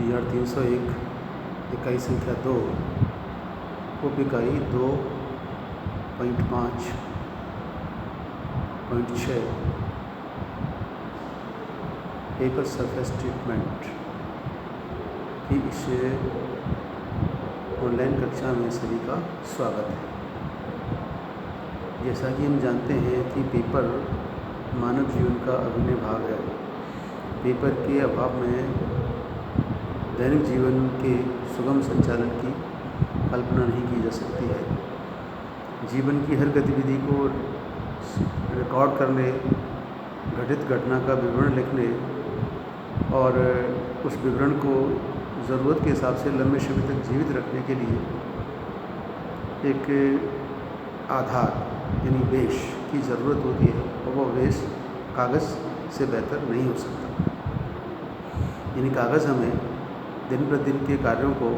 2301 इकाई संख्या 2 उप इकाई 2.5.6 पेपर सरफेस ट्रीटमेंट की इस ऑनलाइन कक्षा में सभी का स्वागत है। जैसा कि हम जानते हैं कि पेपर मानव जीवन का अभिन्न भाग है। पेपर के अभाव में दैनिक जीवन के सुगम संचालन की कल्पना नहीं की जा सकती है। जीवन की हर गतिविधि को रिकॉर्ड करने, घटित घटना का विवरण लिखने और उस विवरण को ज़रूरत के हिसाब से लंबे समय तक जीवित रखने के लिए एक आधार यानी बेस की ज़रूरत होती है, और वो बेस कागज़ से बेहतर नहीं हो सकता। यानी कागज़ हमें दिन प्रतिदिन के कार्यों को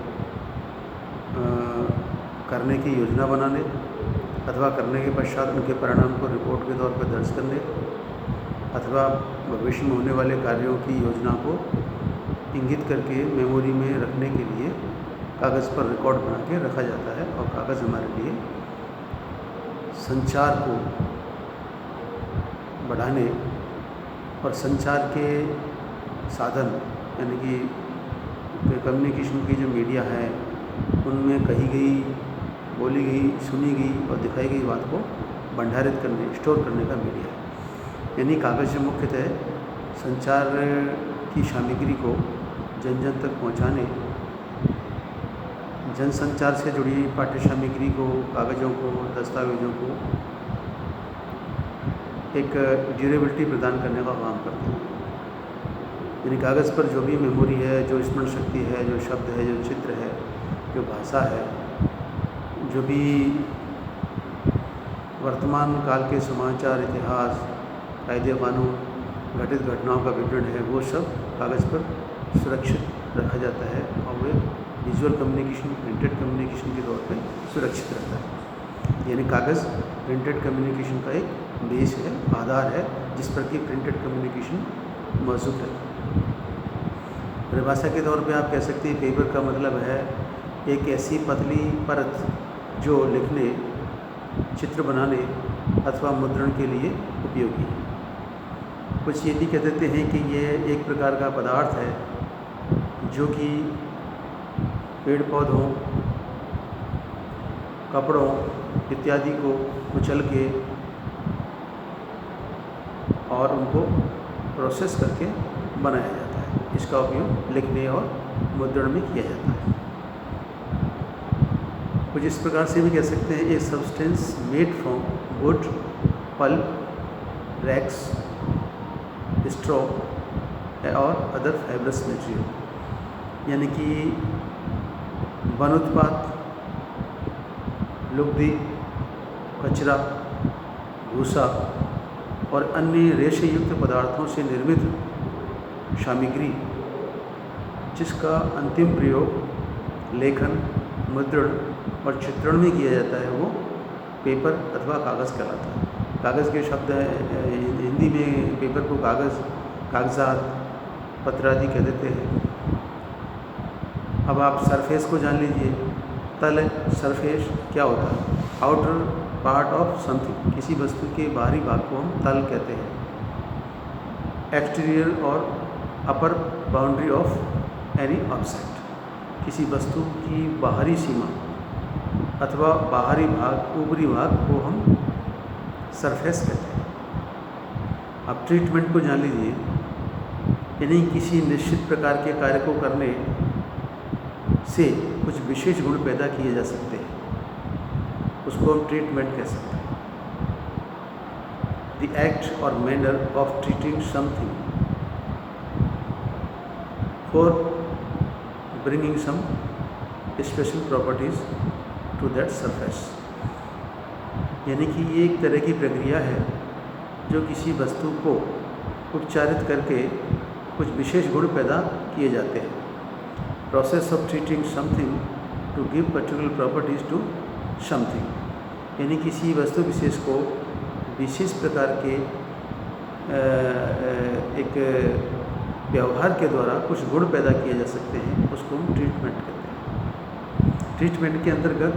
करने की योजना बनाने अथवा करने के पश्चात उनके परिणाम को रिपोर्ट के तौर पर दर्ज करने अथवा भविष्य में होने वाले कार्यों की योजना को इंगित करके मेमोरी में रखने के लिए कागज़ पर रिकॉर्ड बना के रखा जाता है। और कागज़ हमारे लिए संचार को बढ़ाने और संचार के साधन यानी कि कम्युनिकेशन की जो मीडिया है उनमें कही गई, बोली गई, सुनी गई और दिखाई गई बात को भंडारित करने, स्टोर करने का मीडिया है। यानी कागज़ मुख्यतः संचार की सामग्री को जन जन तक पहुंचाने, जनसंचार से जुड़ी पाठ्य सामग्री को, कागज़ों को, दस्तावेज़ों को एक ड्यूरेबिलिटी प्रदान करने का काम करते हैं। यानी कागज़ पर जो भी मेमोरी है, जो स्मरण शक्ति है, जो शब्द है, जो चित्र है, जो भाषा है, जो भी वर्तमान काल के समाचार, इतिहास, कायदे कानून, घटित घटनाओं का विवरण है, वो सब कागज़ पर सुरक्षित रखा जाता है और वे विजुअल कम्युनिकेशन, प्रिंटेड कम्युनिकेशन के तौर पे सुरक्षित रहता है। यानी कागज़ प्रिंटेड कम्युनिकेशन का एक बेस है, आधार है, जिस पर कि प्रिंटेड कम्युनिकेशन मौजूद है। परिभाषा के तौर पे आप कह सकते हैं पेपर का मतलब है एक ऐसी पतली परत जो लिखने, चित्र बनाने अथवा मुद्रण के लिए उपयोगी है। कुछ ये भी कह देते हैं कि ये एक प्रकार का पदार्थ है जो कि पेड़ पौधों, कपड़ों इत्यादि को कुचल के और उनको प्रोसेस करके बनाया जाता है। इसका उपयोग लिखने और मुद्रण में किया जाता है। कुछ इस प्रकार से भी कह सकते हैं a substance made from wood, pulp, rags, straw और अदर फाइब्रस मटेरियल। यानी कि वन उत्पाद, लुगदी, कचरा, भूसा और अन्य रेशे युक्त पदार्थों से निर्मित सामग्री जिसका अंतिम प्रयोग लेखन, मुद्रण और चित्रण में किया जाता है वो पेपर अथवा कागज़ कहलाता है। कागज़ के शब्द हिंदी में पेपर को कागज़, कागजात, पत्र आदि कह देते हैं। अब आप सरफेस को जान लीजिए। तल सरफेस क्या होता है? आउटर पार्ट ऑफ समथिंग, किसी वस्तु के बाहरी भाग को हम तल कहते हैं। एक्सटीरियर और अपर बाउंड्री ऑफ एनी ऑब्जेक्ट, किसी वस्तु की बाहरी सीमा अथवा बाहरी भाग, ऊपरी भाग को हम सरफेस कहते हैं। अब ट्रीटमेंट को जान लीजिए। यानी किसी निश्चित प्रकार के कार्य को करने से कुछ विशेष गुण पैदा किए जा सकते हैं, उसको हम ट्रीटमेंट कह सकते हैं। द एक्ट और manner of treating something for bringing some special properties to that surface. यानी कि ये एक तरह की प्रक्रिया है जो किसी वस्तु को उपचारित करके कुछ विशेष गुण पैदा किए जाते हैं। Process of treating something to give particular properties to something, यानी किसी वस्तु विशेष को विशेष प्रकार के एक व्यवहार के द्वारा कुछ गुण पैदा किए जा सकते हैं, उसको हम ट्रीटमेंट कहते हैं। ट्रीटमेंट के अंतर्गत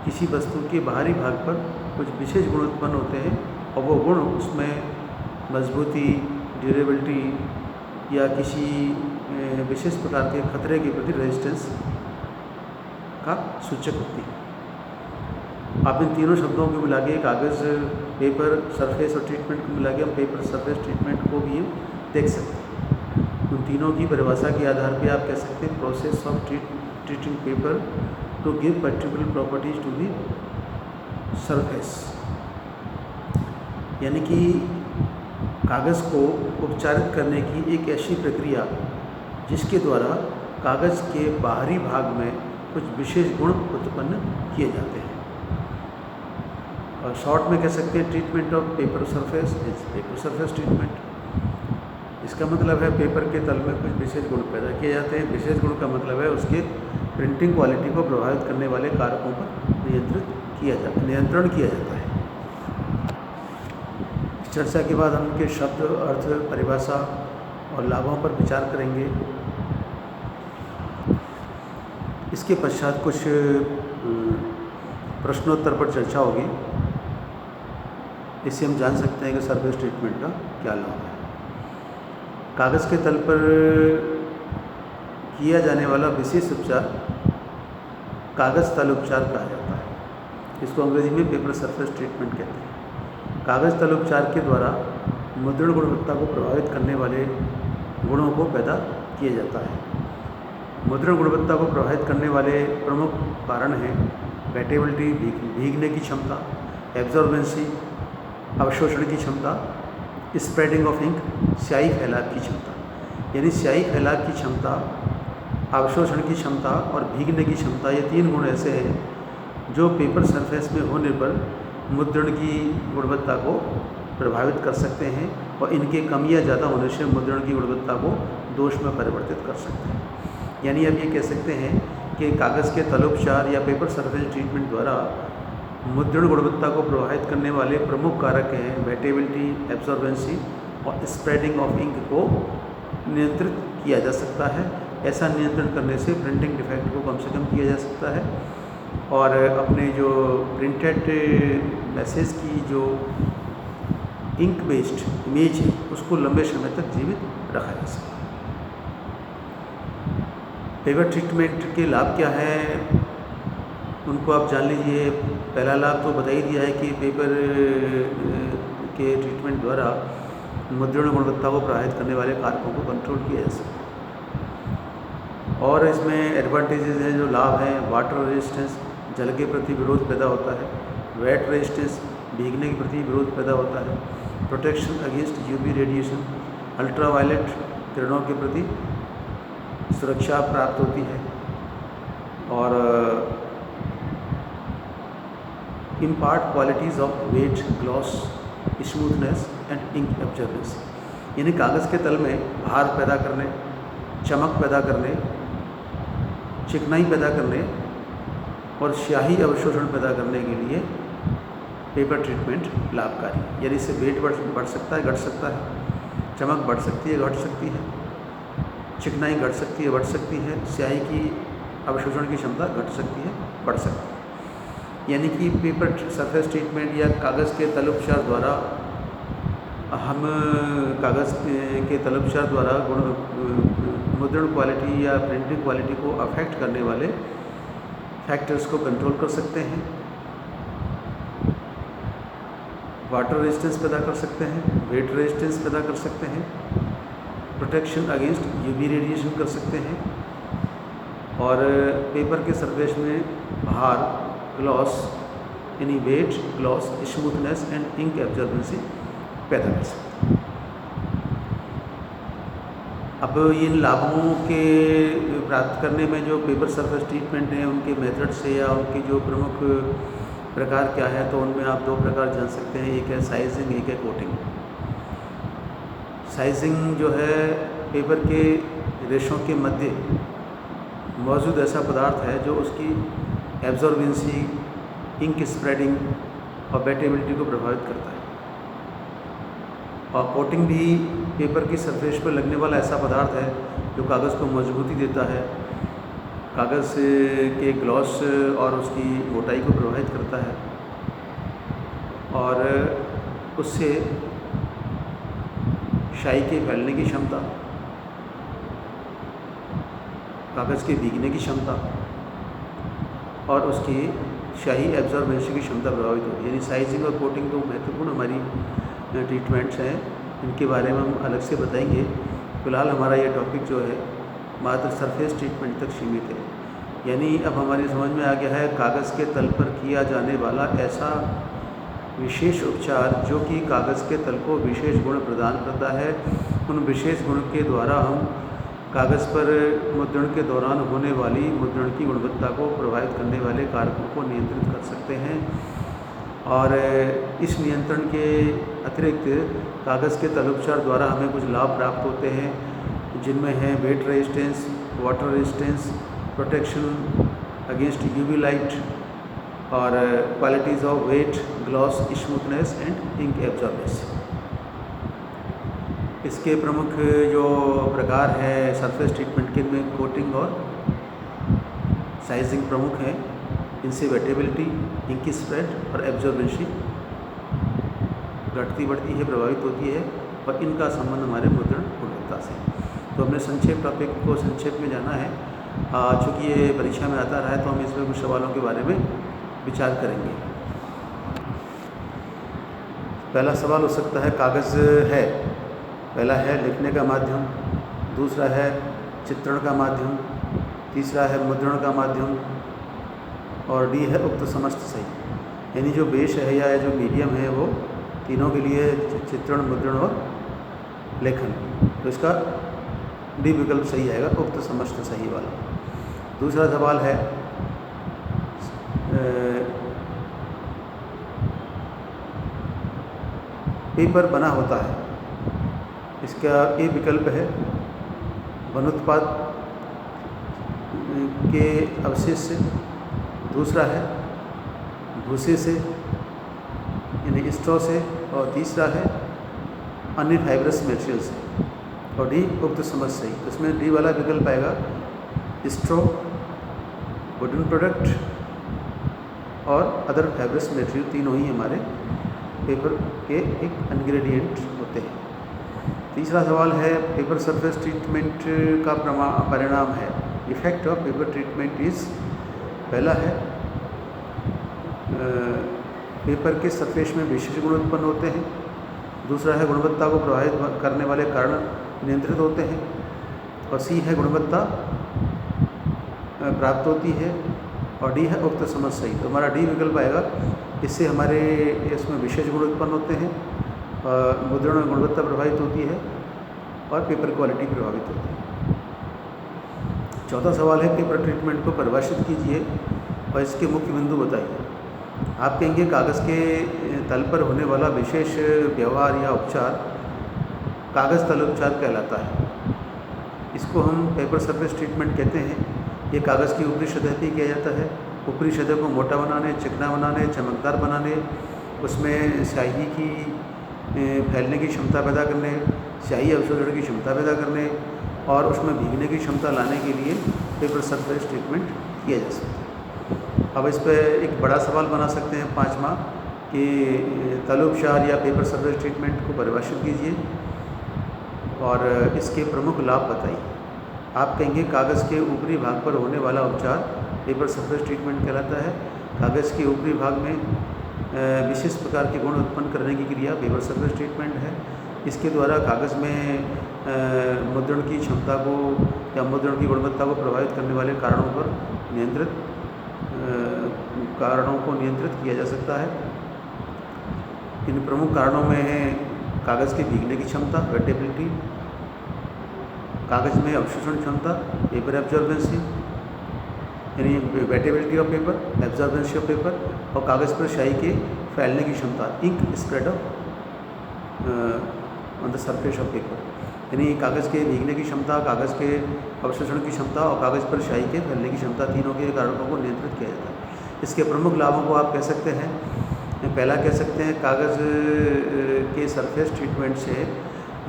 किसी वस्तु के बाहरी भाग पर कुछ विशेष गुण उत्पन्न होते हैं और वो गुण उसमें मजबूती, ड्यूरेबिलिटी या किसी विशेष प्रकार के खतरे के प्रति रेजिस्टेंस का सूचक होती है। आप इन तीनों शब्दों को मिला के कागज़, पेपर सरफेस और ट्रीटमेंट को मिला के हम पेपर सरफेस ट्रीटमेंट को भी देख सकते हैं। उन तीनों की परिभाषा के आधार पर आप कह सकते हैं process of treating paper to give particular properties to the surface, यानी कि कागज़ को उपचारित करने की एक ऐसी प्रक्रिया जिसके द्वारा कागज़ के बाहरी भाग में कुछ विशेष गुण उत्पन्न किए जाते हैं। और शॉर्ट में कह सकते हैं treatment of paper surface is paper surface treatment. इसका मतलब है पेपर के तल में कुछ विशेष गुण पैदा किए जाते हैं। विशेष गुण का मतलब है उसके प्रिंटिंग क्वालिटी को प्रभावित करने वाले कारकों पर नियंत्रण किया जाता है। चर्चा के बाद हम उनके शब्द, अर्थ, परिभाषा और लाभों पर विचार करेंगे। इसके पश्चात कुछ प्रश्नोत्तर पर चर्चा होगी। इससे हम जान सकते हैं कि सरफेस ट्रीटमेंट का क्या लाभ है। कागज़ के तल पर किया जाने वाला विशेष उपचार कागज़ तल उपचार कहा जाता है। इसको अंग्रेजी में पेपर सरफेस ट्रीटमेंट कहते हैं। कागज़ तल उपचार के द्वारा मुद्रण गुणवत्ता को प्रभावित करने वाले गुणों को पैदा किया जाता है। मुद्रण गुणवत्ता को प्रभावित करने वाले प्रमुख कारण हैं वेटेबिलिटी, भीगने की क्षमता, एब्जॉर्बेंसी, अवशोषण की क्षमता, स्प्रेडिंग ऑफ इंक, स्याही फैलाव की क्षमता। यानी स्याही फैलाव की क्षमता, अवशोषण की क्षमता और भीगने की क्षमता, ये तीन गुण ऐसे हैं जो पेपर सरफेस में होने पर मुद्रण की गुणवत्ता को प्रभावित कर सकते हैं और इनके कम या ज़्यादा होने से मुद्रण की गुणवत्ता को दोष में परिवर्तित कर सकते हैं। यानी आप ये कह सकते हैं कि कागज़ के तलोपचार या पेपर सरफेस ट्रीटमेंट द्वारा मुद्रण गुणवत्ता को प्रभावित करने वाले प्रमुख कारक हैं वेटेबिलिटी, एब्जॉर्बेंसी और स्प्रेडिंग ऑफ इंक को नियंत्रित किया जा सकता है। ऐसा नियंत्रण करने से प्रिंटिंग डिफेक्ट को कम से कम किया जा सकता है और अपने जो प्रिंटेड मैसेज की जो इंक बेस्ड इमेज है उसको लंबे समय तक जीवित रखा जा सकता है। पेपर ट्रीटमेंट के लाभ क्या हैं उनको आप जान लीजिए। पहला लाभ तो बता ही दिया है कि पेपर के ट्रीटमेंट द्वारा मुद्रण गुणवत्ता को प्रभावित करने वाले कारकों को कंट्रोल किया जा सकता है। और इसमें एडवांटेजेस हैं, जो लाभ हैं, वाटर रेजिस्टेंस, जल के प्रति विरोध पैदा होता है, वेट रेजिस्टेंस, भीगने के प्रति विरोध पैदा होता है, protection against UV radiation, ultraviolet किरणों के प्रति सुरक्षा प्राप्त होती है और impart qualities of wait, gloss, smoothness and ink absorbency. यानी कागज़ के तल में भार पैदा करने, चमक पैदा करने, चिकनाई पैदा करने और स्याही अवशोषण पैदा करने के लिए पेपर ट्रीटमेंट लाभकारी है। यानी इससे वेट बढ़ सकता है, घट सकता है, चमक बढ़ सकती है, घट सकती है, चिकनाई घट सकती है, बढ़ सकती है, स्याही की अवशोषण की क्षमता घट सकती है, बढ़ सकती है। यानी कि पेपर सरफेस ट्रीटमेंट या कागज़ के तलोपचार द्वारा हम कागज़ के तलोपचार द्वारा मुद्रण क्वालिटी या प्रिंटिंग क्वालिटी को अफेक्ट करने वाले फैक्टर्स को कंट्रोल कर सकते हैं, वाटर रेजिस्टेंस पैदा कर सकते हैं, वेट रेजिस्टेंस पैदा कर सकते हैं, प्रोटेक्शन अगेंस्ट यूवी रेडिएशन कर सकते हैं और पेपर के सरफेस में भार, ग्लॉस यानी weight, gloss, smoothness and ink absorbency पैदा कर सकते हैं। अब इन लाभों के प्राप्त करने में जो पेपर सरफेस ट्रीटमेंट है उनके मेथड से या उनके जो प्रमुख प्रकार क्या है, तो उनमें आप दो प्रकार जान सकते हैं। एक है साइजिंग, एक है कोटिंग। साइजिंग जो है पेपर के रेशों के मध्य मौजूद ऐसा पदार्थ है जो उसकी एब्जॉर्बेंसी, इंक स्प्रेडिंग और वेटेबिलिटी को प्रभावित करता है। और कोटिंग भी पेपर की सरफेस पर लगने वाला ऐसा पदार्थ है जो कागज़ को मजबूती देता है, कागज़ के ग्लॉस और उसकी मोटाई को प्रभावित करता है और उससे स्याही के फैलने की क्षमता, कागज़ के भीगने की क्षमता और उसकी स्याही एब्जॉर्बेंसी की क्षमता प्रभावित होती है। यानी साइजिंग और कोटिंग तो महत्वपूर्ण हमारी ट्रीटमेंट्स हैं, इनके बारे में हम अलग से बताएंगे। फ़िलहाल हमारा ये टॉपिक जो है मात्र सरफेस ट्रीटमेंट तक सीमित है। यानी अब हमारी समझ में आ गया है कागज़ के तल पर किया जाने वाला ऐसा विशेष उपचार जो कि कागज़ के तल को विशेष गुण प्रदान करता है। उन विशेष गुण के द्वारा हम कागज़ पर मुद्रण के दौरान होने वाली मुद्रण की गुणवत्ता को प्रभावित करने वाले कारकों को नियंत्रित कर सकते हैं और इस नियंत्रण के अतिरिक्त कागज़ के तल उपचार द्वारा हमें कुछ लाभ प्राप्त होते हैं, जिनमें है wet resistance, water resistance, protection against UV light और qualities of wait, gloss, smoothness and ink absorbency. इसके प्रमुख जो प्रकार है सरफेस ट्रीटमेंट के में कोटिंग और साइजिंग प्रमुख हैं। इनसे वेटेबिलिटी, इंक स्प्रेड और एब्जॉर्बेंसी घटती बढ़ती है, प्रभावित होती है और इनका संबंध हमारे मुद्रण गुणवत्ता से। तो हमने संक्षेप टॉपिक को संक्षेप में जाना है। चूँकि ये परीक्षा में आता रहा है तो हम इसमें कुछ सवालों के बारे में विचार करेंगे। पहला सवाल हो सकता है कागज़ है, पहला है लिखने का माध्यम, दूसरा है चित्रण का माध्यम, तीसरा है मुद्रण का माध्यम और डी है उक्त समस्त सही। यानी जो बेस है या जो मीडियम है वो तीनों के लिए चित्रण, मुद्रण और लेखन, तो इसका डी विकल्प सही आएगा, उक्त समस्त सही वाला। दूसरा सवाल है पेपर बना होता है, इसका ए विकल्प है वनोत्पाद के अवशेष से, दूसरा है भूसे से यानी स्ट्रॉ से और तीसरा है अन्य फाइब्रस मटेरियल से और डी उक्त समझ सही। तो इसमें डी वाला विकल्प आएगा स्ट्रॉ, वुडन प्रोडक्ट और अदर फाइब्रस मटेरियल, तीनों ही हमारे पेपर के एक इंग्रेडिएंट होते हैं। तीसरा सवाल है पेपर सरफेस ट्रीटमेंट का परिणाम है, effect of paper treatment is. पहला है पेपर के सरफेस में विशेष गुण उत्पन्न होते हैं, दूसरा है गुणवत्ता को प्रभावित करने वाले कारण नियंत्रित होते हैं और सी है गुणवत्ता प्राप्त होती है और डी है उक्त समझ सही। तो हमारा डी विकल्प आएगा, इससे हमारे इसमें विशेष गुण उत्पन्न होते हैं, मुद्रण में गुणवत्ता प्रभावित होती है और पेपर क्वालिटी प्रभावित होती है। चौथा सवाल है पेपर ट्रीटमेंट को परिभाषित कीजिए और इसके मुख्य बिंदु बताइए। आप कहेंगे कागज़ के तल पर होने वाला विशेष व्यवहार या उपचार कागज़ तल उपचार कहलाता है। इसको हम पेपर सरफेस ट्रीटमेंट कहते हैं। ये कागज़ की ऊपरी सतह पर किया जाता है, ऊपरी सतह को मोटा बनाने, चिकना बनाने, चमकदार बनाने, उसमें स्याही की फैलने की क्षमता पैदा करने, स्याही अवशोषण की क्षमता पैदा करने और उसमें भीगने की क्षमता लाने के लिए पेपर सरफेस ट्रीटमेंट किया जा सकता है। अब इस पर एक बड़ा सवाल बना सकते हैं पाँचवा कि तल उपचार या पेपर सरफेस ट्रीटमेंट को परिभाषित कीजिए और इसके प्रमुख लाभ बताइए। आप कहेंगे कागज़ के ऊपरी भाग पर होने वाला उपचार पेपर सरफेस ट्रीटमेंट कहलाता है। कागज़ के ऊपरी भाग में विशेष प्रकार के गुण उत्पन्न करने की क्रिया पेपर सरफेस ट्रीटमेंट है। इसके द्वारा कागज़ में मुद्रण की क्षमता को या मुद्रण की गुणवत्ता को प्रभावित करने वाले कारणों को नियंत्रित किया जा सकता है। इन प्रमुख कारणों में है कागज़ के भीगने की क्षमता, वेटेबिलिटी, कागज़ में अवशोषण क्षमता, पेपर एब्जॉर्बेंसी यानी wettability of paper, absorbency of paper और कागज़ पर स्याही के फैलने की क्षमता, ink spread of on the surface of paper. यानी कागज़ के भीगने की क्षमता, कागज़ के अवशोषण की क्षमता और कागज़ पर स्याही के फैलने की क्षमता, तीनों के कारकों को नियंत्रित किया जाता है। इसके प्रमुख लाभों को आप कह सकते हैं, पहला कह सकते हैं कागज़ के सरफेस ट्रीटमेंट से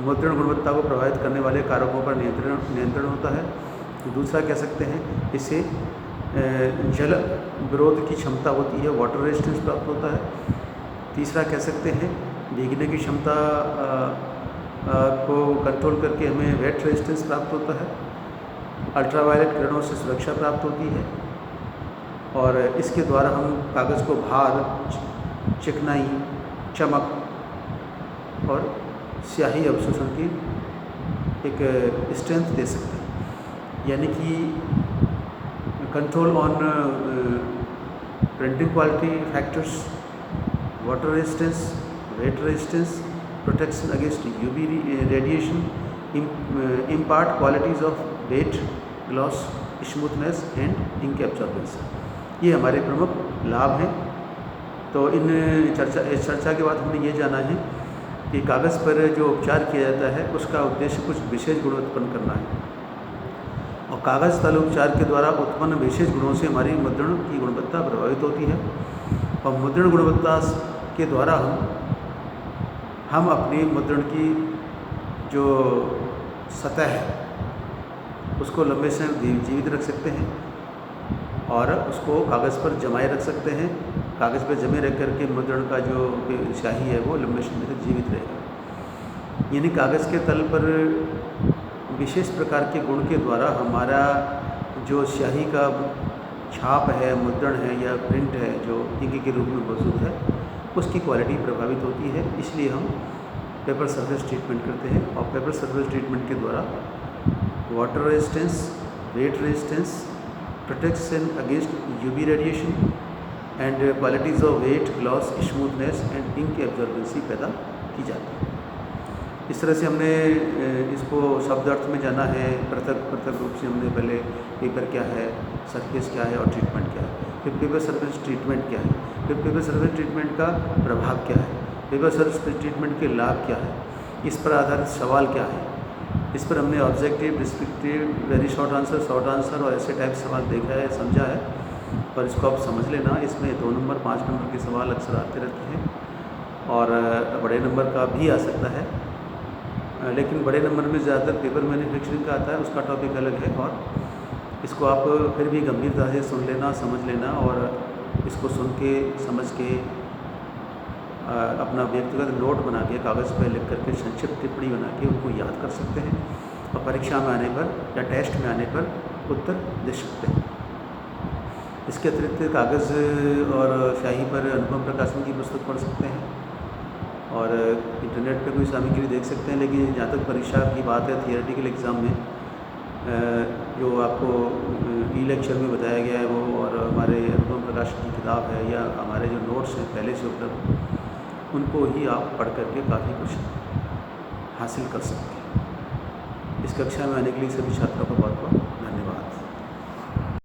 मुद्रण गुणवत्ता को प्रभावित करने वाले कारकों पर नियंत्रण होता है। दूसरा कह सकते हैं इससे जल विरोध की क्षमता होती है, वाटर रेजिस्टेंस प्राप्त होता है। तीसरा कह सकते हैं भीगने की क्षमता को कंट्रोल करके हमें वेट रेजिस्टेंस प्राप्त होता है। अल्ट्रावायलेट किरणों से सुरक्षा प्राप्त होती है और इसके द्वारा हम कागज़ को भार, चिकनाई, चमक और स्याही अवशोषण की एक स्ट्रेंथ दे सकते हैं। यानी कि control on printing quality factors, water resistance, wet resistance, protection against UV radiation, impart qualities of wait, gloss, smoothness and ink absorbance. ये हमारे प्रमुख लाभ हैं। तो इस चर्चा के बाद हमने ये जाना है कि कागज़ पर जो उपचार किया जाता है उसका उद्देश्य कुछ विशेष गुण उत्पन्न करना है और कागज़ तल उपचार के द्वारा उत्पन्न विशेष गुणों से हमारी मुद्रण की गुणवत्ता प्रभावित होती है और मुद्रण गुणवत्ता के द्वारा हम अपनी मुद्रण की जो सतह है उसको लंबे समय जीवित रख सकते हैं और उसको कागज़ पर जमाए रख सकते हैं। कागज़ पर जमे रख करके मुद्रण का जो स्याही है वो लंबे समय तक जीवित रहेगा। यानी कागज़ के तल पर विशेष प्रकार के गुण के द्वारा हमारा जो स्याही का छाप है, मुद्रण है या प्रिंट है जो इंक के रूप में मौजूद है उसकी क्वालिटी प्रभावित होती है। इसलिए हम पेपर सरफेस ट्रीटमेंट करते हैं और पेपर सरफेस ट्रीटमेंट के द्वारा water resistance, wet resistance, protection against UV radiation and qualities of wait, gloss, smoothness and ink absorbency पैदा की जाती है। इस तरह से हमने इसको शब्द अर्थ में जाना है। पृथक रूप से हमने पहले पेपर क्या है, सरफेस क्या है और ट्रीटमेंट क्या है, फिर पेपर सरफेस ट्रीटमेंट क्या है, फिर पेपर सरफेस ट्रीटमेंट का प्रभाव क्या है, पेपर सरफेस ट्रीटमेंट के लाभ क्या है, इस पर आधारित सवाल क्या है। इस पर हमने objective, descriptive, very short answer और ऐसे टाइप सवाल देखा है, समझा है और इसको आप समझ लेना। इसमें 2 नंबर 5 नंबर के सवाल अक्सर आते रहते हैं और बड़े नंबर का भी आ सकता है, लेकिन बड़े नंबर में ज़्यादातर पेपर मैन्युफैक्चरिंग का आता है, उसका टॉपिक अलग है और इसको आप फिर भी गंभीरता से सुन लेना, समझ लेना और इसको सुन के समझ के अपना व्यक्तिगत नोट बना के कागज़ पर लिख करके संक्षिप्त टिप्पणी बना के उनको याद कर सकते हैं और परीक्षा में आने पर या टेस्ट में आने पर उत्तर दे सकते हैं। इसके अतिरिक्त कागज़ और स्याही पर अनुपम प्रकाशन की पुस्तक पढ़ सकते हैं और इंटरनेट पर कोई सामग्री देख सकते हैं। लेकिन जहाँ तक परीक्षा की बात है, थियोरेटिकल एग्ज़ाम में जो आपको ई लेक्चर में बताया गया है वो और हमारे अनुपम प्रकाशन की किताब है या हमारे जो नोट्स हैं पहले से उपलब्ध, उनको ही आप पढ़ करके काफ़ी कुछ हासिल कर सकते हैं। इस कक्षा में आने के लिए सभी छात्रों का बहुत बहुत